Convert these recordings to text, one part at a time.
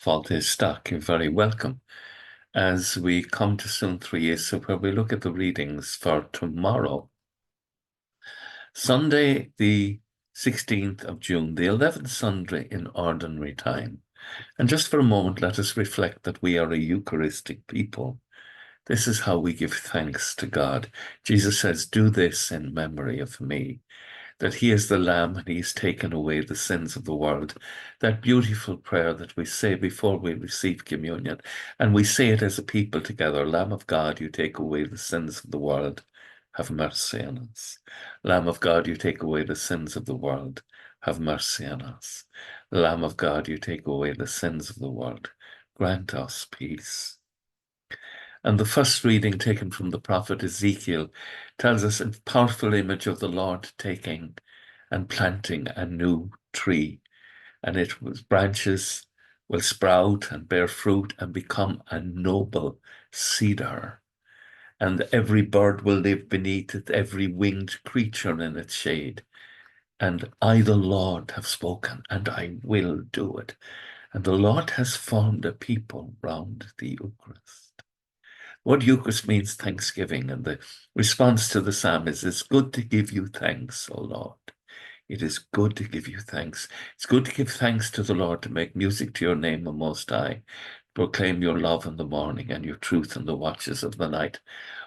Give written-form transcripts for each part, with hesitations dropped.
Fáilte Isteach, you're very welcome. As we come to Suantraí Íosa, where we look at the readings for tomorrow, Sunday, the 16th of June, the 11th Sunday in Ordinary Time. And just for a moment, let us reflect that we are a Eucharistic people. This is how we give thanks to God. Jesus says, "Do this in memory of me." That he is the Lamb and he's taken away the sins of the world. That beautiful prayer that we say before we receive communion, and we say it as a people together: Lamb of God, you take away the sins of the world, have mercy on us. Lamb of God, you take away the sins of the world, have mercy on us. Lamb of God, you take away the sins of the world, grant us peace. And the first reading, taken from the prophet Ezekiel, tells us a powerful image of the Lord taking and planting a new tree. And it was branches will sprout and bear fruit and become a noble cedar. And every bird will live beneath it, every winged creature in its shade. And I, the Lord, have spoken, and I will do it. And the Lord has formed a people round the Eucharist. What Eucharist means thanksgiving, and the response to the psalm is, "It's good to give you thanks, O Lord." It is good to give you thanks. It's good to give thanks to the Lord, to make music to your name, O Most High, proclaim your love in the morning and your truth in the watches of the night.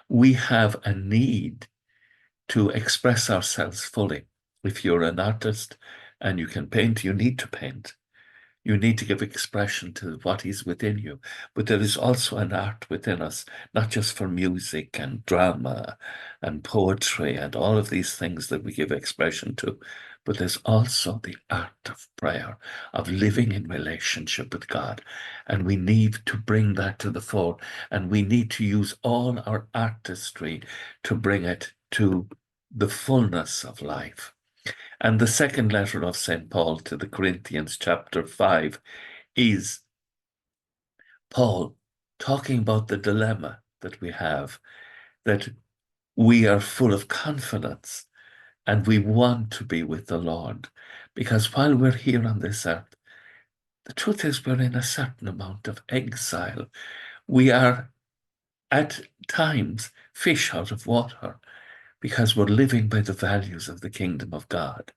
We have a need to express ourselves fully. If you're an artist and you can paint, you need to paint. You need to give expression to what is within you. But there is also an art within us, not just for music and drama and poetry and all of these things that we give expression to, but there's also the art of prayer, of living in relationship with God. And we need to bring that to the fore, and we need to use all our artistry to bring it to the fullness of life. And the second letter of St. Paul to the Corinthians, chapter 5, is Paul talking about the dilemma that we have, that we are full of confidence and we want to be with the Lord. Because while we're here on this earth, the truth is we're in a certain amount of exile. We are at times fish out of water because we're living by the values of the kingdom of God,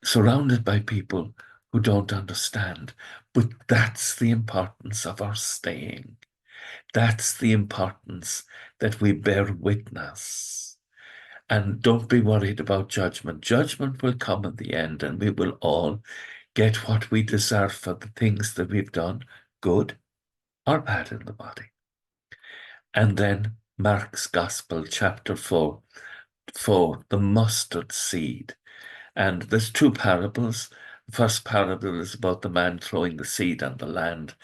surrounded by people who don't understand. But that's the importance of our staying. That's the importance that we bear witness. And don't be worried about judgment. Judgment will come in the end, and we will all get what we deserve for the things that we've done, good or bad in the body. And then Mark's Gospel, chapter 4, the mustard seed. And there's two parables. The first parable is about the man throwing the seed on the land,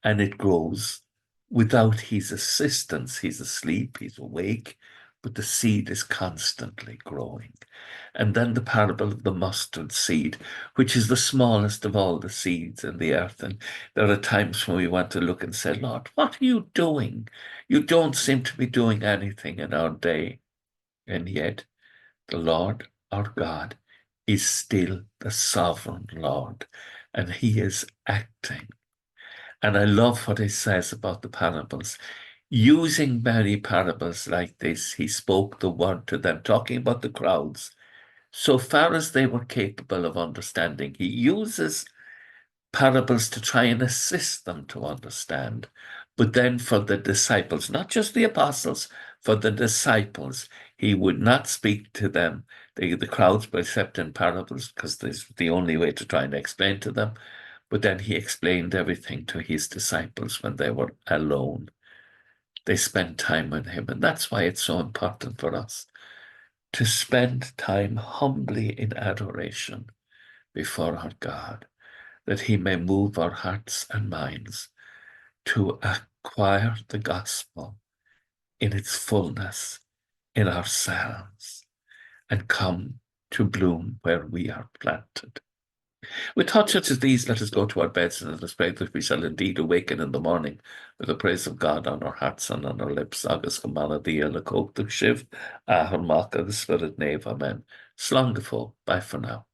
and it grows without his assistance. He's asleep, he's awake, but the seed is constantly growing. And then the parable of the mustard seed, which is the smallest of all the seeds in the earth. And there are times when we want to look and say, "Lord, what are you doing? You don't seem to be doing anything in our day." And yet the Lord, our God, is still the sovereign Lord, and he is acting. And I love what he says about the parables. Using many parables like this, he spoke the word to them, talking about the crowds, so far as they were capable of understanding. He uses parables to try and assist them to understand. But then for the disciples, not just the apostles, for the disciples, he would not speak to them, the crowds, except in parables, because this is the only way to try and explain to them. But then he explained everything to his disciples when they were alone. They spent time with him. And that's why it's so important for us to spend time humbly in adoration before our God, that he may move our hearts and minds to acquire the gospel in its fullness in ourselves and come to bloom where we are planted. With thoughts such as these, let us go to our beds and let us pray that we shall indeed awaken in the morning with the praise of God on our hearts and on our lips. Agus go mana dia le cóg shiv, ahar mac agus spirit nave. Amen. Slán go fóg. Bye for now.